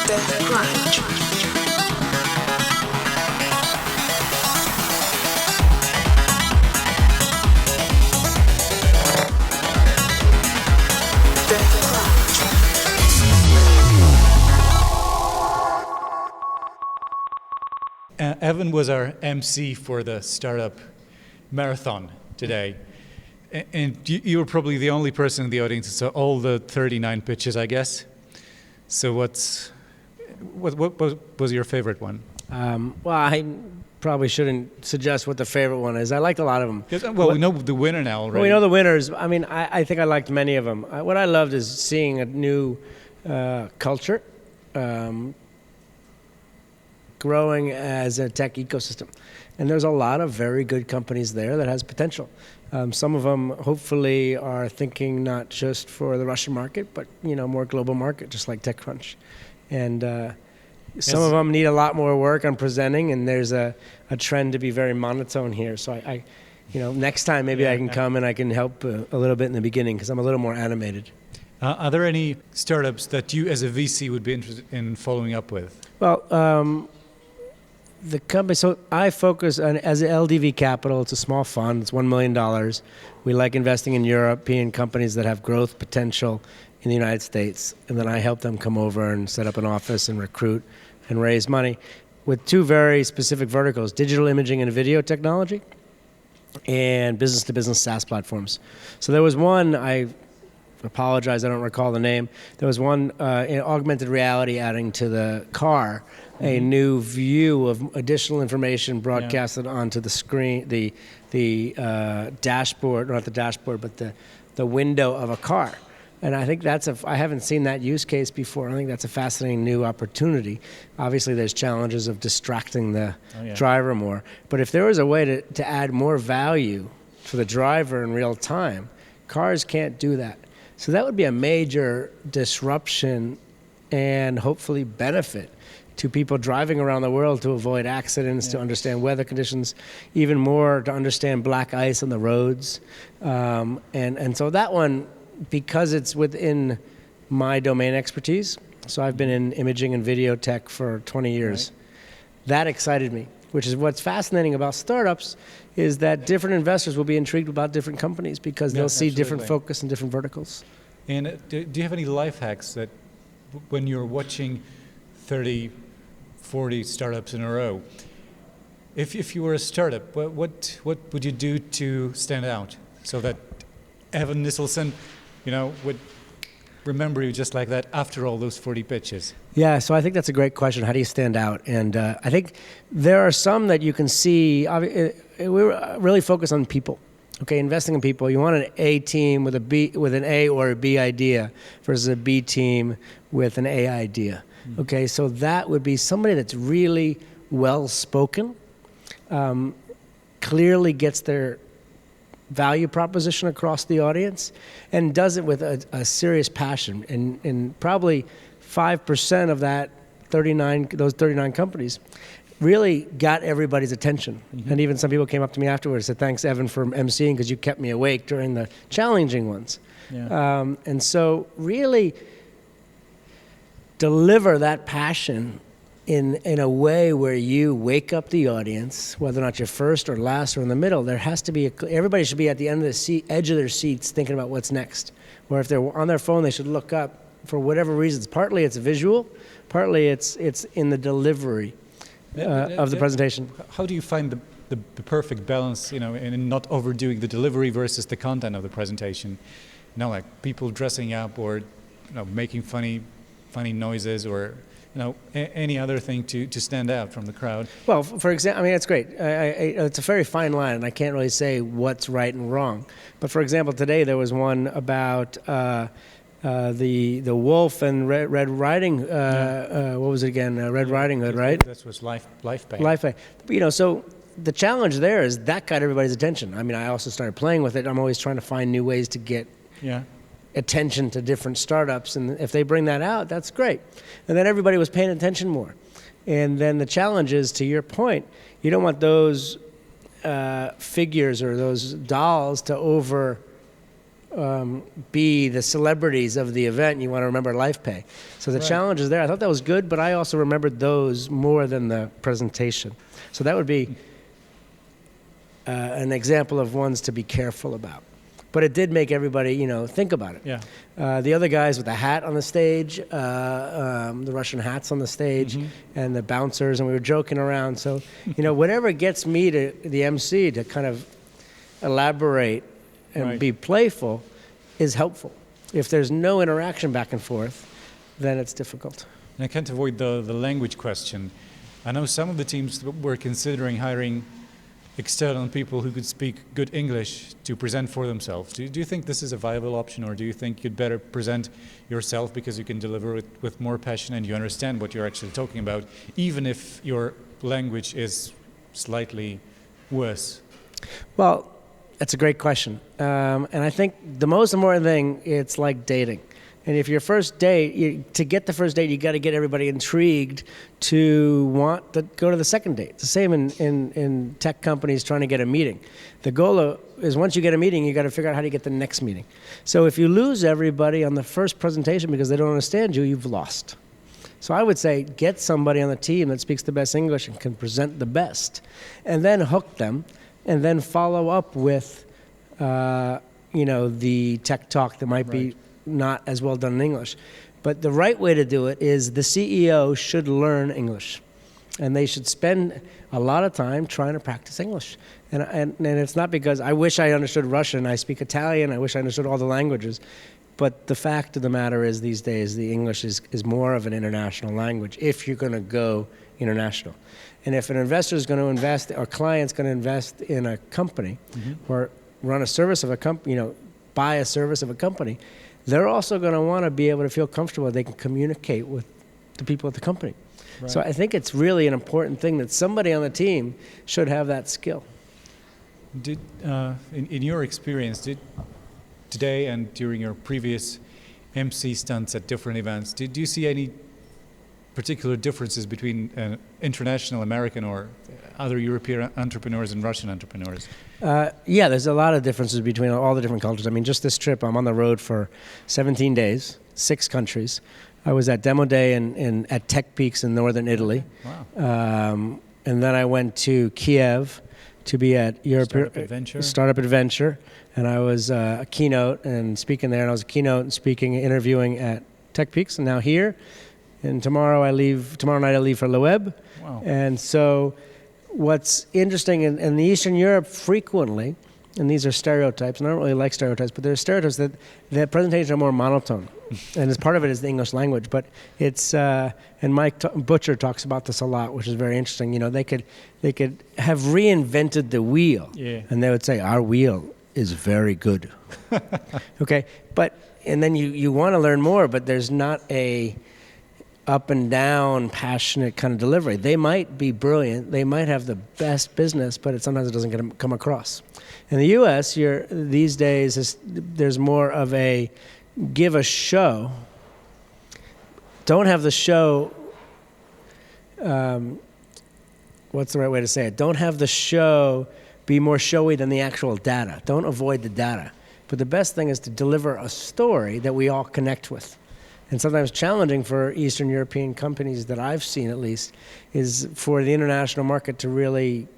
TechCrunch. Evan was our MC for the startup marathon today. And you were probably the only person in the audience who saw all the 39 pitches, I guess. So what was your favorite one? Well, I probably shouldn't suggest what the favorite one is. I liked a lot of them. Well, we know the winner now already. Well, we know the winners. I mean, I think I liked many of them. What I loved is seeing a new culture growing as a tech ecosystem. And there's a lot of very good companies there that has potential. Some of them hopefully are thinking not just for the Russian market, but more global market, just like TechCrunch. And some of them need a lot more work on presenting, and there's a trend to be very monotone here. So I next time maybe I can come and I can help a little bit in the beginning because I'm a little more animated. Are there any startups that you as a VC would be interested in following up with? Well, the company, so I focus on, as LDV Capital, it's a small fund, it's $1 million. We like investing in European companies that have growth potential in the United States, and then I help them come over and set up an office and recruit and raise money with two very specific verticals: digital imaging and video technology, and business-to-business SaaS platforms. So there was one, I apologize, I don't recall the name. There was one in augmented reality adding to the car, a new view of additional information broadcasted onto the screen, the dashboard, not the dashboard, but the window of a car. And I think I haven't seen that use case before. I think that's a fascinating new opportunity. Obviously, there's challenges of distracting the driver more. But if there was a way to add more value for the driver in real time, cars can't do that. So that would be a major disruption and hopefully benefit to people driving around the world to avoid accidents, to understand weather conditions, even more to understand black ice on the roads. And so that one, because it's within my domain expertise, so I've been in imaging and video tech for 20 years, that excited me, which is what's fascinating about startups is that different investors will be intrigued about different companies because they'll see different focus in different verticals. And do you have any life hacks that when you're watching 30, 40 startups in a row, if you were a startup, what would you do to stand out so that Evan Nisselson, would remember you just like that after all those 40 pitches? Yeah, so I think that's a great question. How do you stand out? And I think there are some that you can see. We're really focused on people. Okay, investing in people. You want an A team with an A or a B idea versus a B team with an A idea. Okay, so that would be somebody that's really well-spoken, clearly gets their value proposition across the audience, and does it with a serious passion. And probably 5% of those 39 companies really got everybody's attention. And even some people came up to me afterwards and said, thanks, Evan, for emceeing because you kept me awake during the challenging ones. And so really deliver that passion in a way where you wake up the audience, whether or not you're first or last or in the middle. There has to be everybody should be at the end of the edge of their seats thinking about what's next. Or if they're on their phone, they should look up for whatever reasons. Partly it's visual, partly it's in the delivery of the presentation. How do you find the perfect balance, in not overdoing the delivery versus the content of the presentation? Like people dressing up or making funny noises or any other thing to stand out from the crowd. Well, for example, it's great. It's a very fine line, and I can't really say what's right and wrong. But for example, today there was one about the wolf and Red Riding. What was it again? Red Riding Hood, right? That was Life Pay. Life Pay. So the challenge there is that got everybody's attention. I also started playing with it. I'm always trying to find new ways to get attention to different startups, and if they bring that out, that's great. And then everybody was paying attention more. And then the challenge is, to your point, you don't want those figures or those dolls to be the celebrities of the event. You want to remember life pay. So the challenge is there. I thought that was good, but I also remembered those more than the presentation. So that would be an example of ones to be careful about. But it did make everybody, think about it. Yeah. The other guys with the hat on the stage, the Russian hats on the stage, and the bouncers, and we were joking around. So, whatever gets me to the MC to kind of elaborate and be playful is helpful. If there's no interaction back and forth, then it's difficult. And I can't avoid the language question. I know some of the teams were considering hiring external people who could speak good English to present for themselves. Do you think this is a viable option, or do you think you'd better present yourself because you can deliver it with more passion and you understand what you're actually talking about, even if your language is slightly worse? Well, that's a great question. And I think the most important thing, it's like dating. And if your first date, to get the first date, you got to get everybody intrigued to want to go to the second date. It's the same in tech companies trying to get a meeting. The goal is once you get a meeting, you got to figure out how to get the next meeting. So if you lose everybody on the first presentation because they don't understand you, you've lost. So I would say get somebody on the team that speaks the best English and can present the best, and then hook them, and then follow up with, the tech talk that might be not as well done in English. But the right way to do it is the CEO should learn English. And they should spend a lot of time trying to practice English. And it's not because I wish I understood Russian, I speak Italian, I wish I understood all the languages. But the fact of the matter is these days the English is more of an international language if you're going to go international. And if an investor is going to invest, or client's going to invest in a company, or run a service of a company, buy a service of a company, they're also going to want to be able to feel comfortable they can communicate with the people at the company. Right. So I think it's really an important thing that somebody on the team should have that skill. Did, in your experience, did today and during your previous MC stunts at different events, did you see any particular differences between international American or other European entrepreneurs and Russian entrepreneurs? Yeah, there's a lot of differences between all the different cultures. I mean, just this trip, I'm on the road for 17 days, 6 countries. I was at Demo Day at Tech Peaks in northern Italy. Wow. And then I went to Kiev to be at Startup Adventure. And I was a keynote and speaking there. And I was a keynote and speaking, interviewing at Tech Peaks. And now here. And tomorrow night I leave for Le Web. Wow. And so what's interesting in the Eastern Europe frequently, and these are stereotypes, and I don't really like stereotypes, but there are stereotypes that the presentations are more monotone. And as part of it is the English language. But it's, and Mike Butcher talks about this a lot, which is very interesting. They could have reinvented the wheel. Yeah. And they would say, our wheel is very good. Okay? And then you want to learn more, but there's not a up and down, passionate kind of delivery. They might be brilliant. They might have the best business, but sometimes it doesn't come across. In the U.S., these days, there's more of a give a show. Don't have the show, what's the right way to say it? Don't have the show be more showy than the actual data. Don't avoid the data. But the best thing is to deliver a story that we all connect with. And sometimes challenging for Eastern European companies that I've seen at least is for the international market to really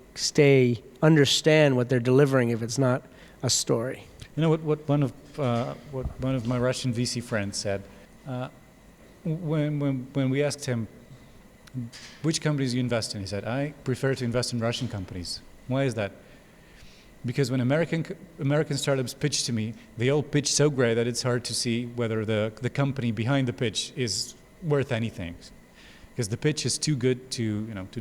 understand what they're delivering if it's not a story. You know what one of my Russian VC friends said when we asked him which companies you invest in, he said, I prefer to invest in Russian companies. Why is that? Because when American startups pitch to me, they all pitch so great that it's hard to see whether the company behind the pitch is worth anything, because the pitch is too good to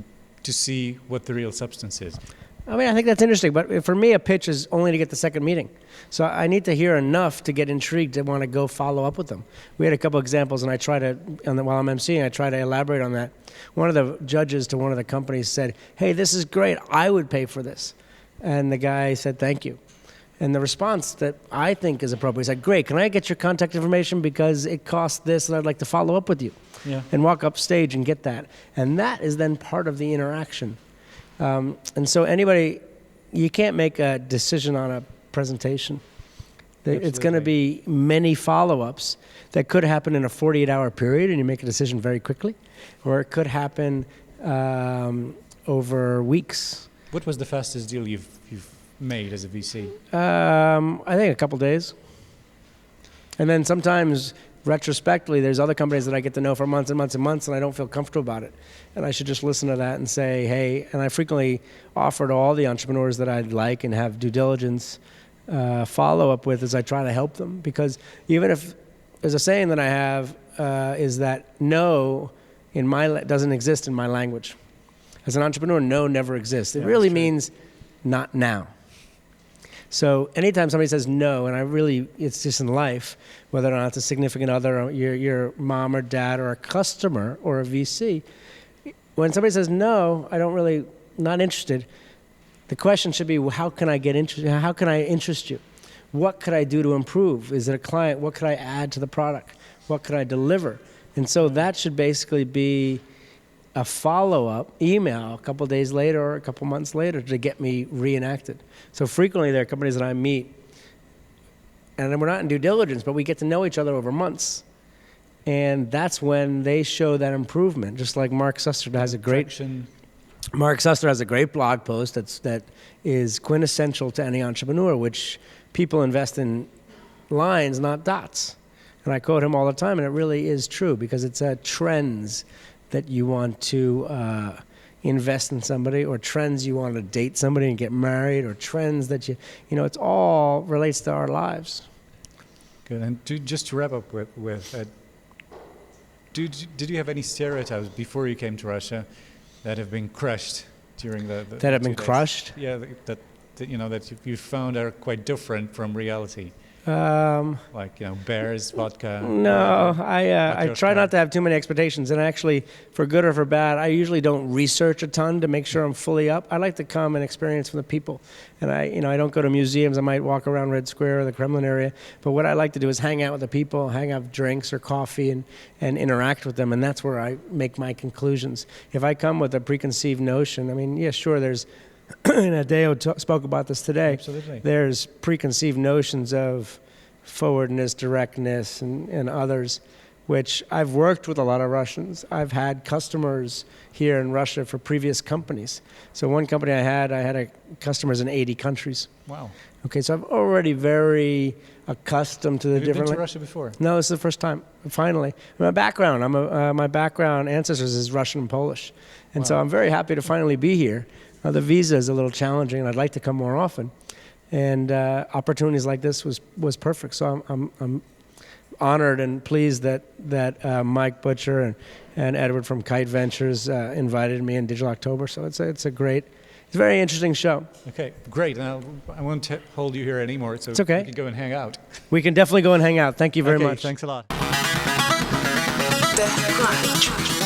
see what the real substance is. I mean, I think that's interesting, but for me, a pitch is only to get the second meeting. So I need to hear enough to get intrigued to want to go follow up with them. We had a couple examples, and while I'm emceeing, I try to elaborate on that. One of the judges to one of the companies said, hey, this is great. I would pay for this. And the guy said, thank you. And the response that I think is appropriate, he said, great, can I get your contact information because it costs this and I'd like to follow up with you. Yeah. And walk up stage and get that. And that is then part of the interaction. And so you can't make a decision on a presentation. It's going to be many follow-ups that could happen in a 48-hour period and you make a decision very quickly, or it could happen over weeks. What was the fastest deal you've made as a VC? I think a couple days. And then sometimes, retrospectively, there's other companies that I get to know for months and months and months, and I don't feel comfortable about it. And I should just listen to that and say, hey, and I frequently offer to all the entrepreneurs that I'd like and have due diligence follow-up with as I try to help them. Because even if, there's a saying that I have, is that no doesn't exist in my language. As an entrepreneur, no never exists. It really means not now. So anytime somebody says no, and it's just in life, whether or not it's a significant other, or your mom or dad or a customer or a VC, when somebody says no, not interested, the question should be, well, how can I get interested? How can I interest you? What could I do to improve? Is it a client? What could I add to the product? What could I deliver? And so that should basically be a follow-up email a couple days later or a couple months later to get me reenacted. So frequently there are companies that I meet, and we're not in due diligence, but we get to know each other over months. And that's when they show that improvement, just like Mark Suster has a great blog post that is quintessential to any entrepreneur, which people invest in lines, not dots. And I quote him all the time, and it really is true, because it's trends that you want to invest in somebody, or trends you want to date somebody and get married, or trends that it's all relates to our lives. Good. And just to wrap up with did you have any stereotypes before you came to Russia that have been crushed during the that have been crushed? Yeah, that you found are quite different from reality. Like bears, vodka. No, I try not to have too many expectations, and actually, for good or for bad, I usually don't research a ton to make sure I'm fully up. I like to come and experience from the people, and I don't go to museums. I might walk around Red Square or the Kremlin area, but what I like to do is hang out with the people, have drinks or coffee, and interact with them, and that's where I make my conclusions. If I come with a preconceived notion, yeah, sure, there's. And Adeo spoke about this today. Absolutely. There's preconceived notions of forwardness, directness, and others, which I've worked with a lot of Russians. I've had customers here in Russia for previous companies. So one company I had customers in 80 countries. Wow. Okay, so I'm already very accustomed to the different... Have you been to Russia before? No, this is the first time, finally. My background, ancestors is Russian and Polish. And so I'm very happy to finally be here. The visa is a little challenging, and I'd like to come more often. And opportunities like this was perfect. So I'm honored and pleased that Mike Butcher and Edward from Kite Ventures invited me in Digital October. So it's a very interesting show. Okay, great. Now I won't hold you here anymore. So it's okay. We can go and hang out. We can definitely go and hang out. Thank you very much. Thanks a lot. TechCrunch.